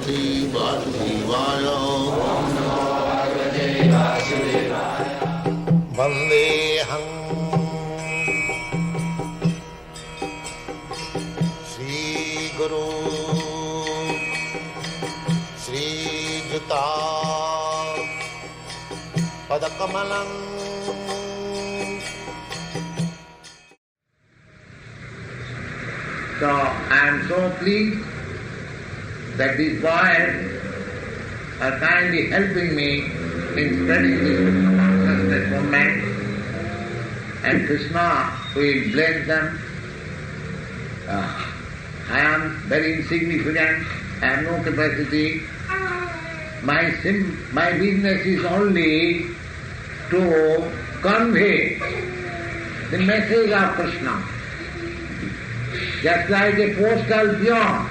Bhagavate Vasudevaya. Vandeham Shri Guru Shri Juta Padakamalam. So I am so pleased that these boys are kindly helping me in spreading this consciousness movement, and Krishna will bless them. I am very insignificant, I have no capacity. My business is only to convey the message of Krishna. Just like a postal peon,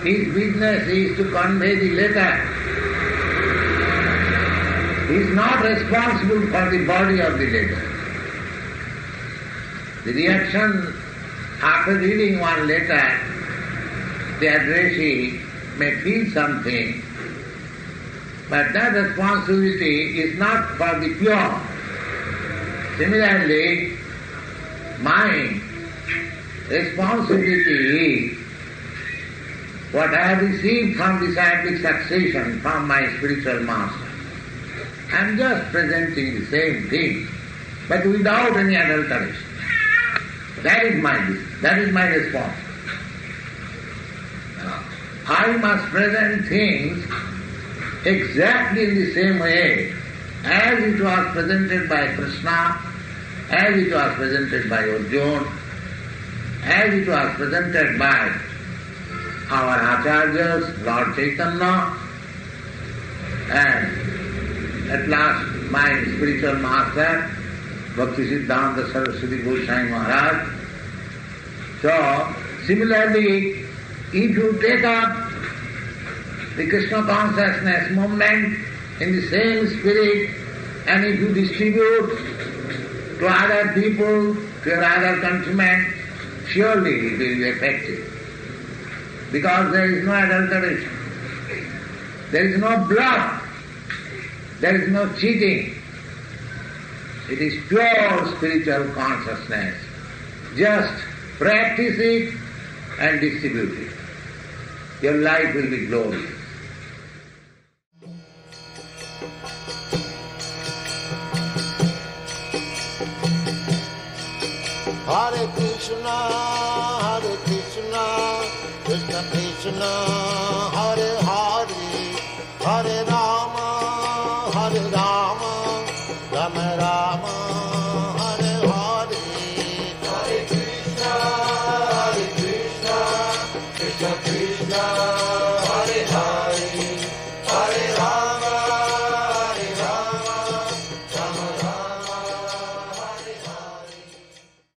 his business is to convey the letter. He is not responsible for the body of the letter. The reaction after reading one letter, the addressee may feel something, but that responsibility is not for the peon. Similarly, my responsibility is what I have received from disciplic succession from my spiritual master. I am just presenting the same thing, but without any adulteration. That is my response. I must present things exactly in the same way as it was presented by Krishna, as it was presented by Arjuna, as it was presented by our Acharyas, Lord Chaitanya, and at last my spiritual master, Bhakti Siddhanta Saraswati Goswami Maharaj. So, similarly, if you take up the Krishna consciousness movement in the same spirit, and if you distribute to other people, to your other countrymen, surely it will be effective. Because there is no adulteration, there is no bluff, there is no cheating. It is pure spiritual consciousness. Just practice it and distribute it. Your life will be glorious. Hare Krishna, Krishna Krishna, Hare Hare, Hare Rama, Rama Rama.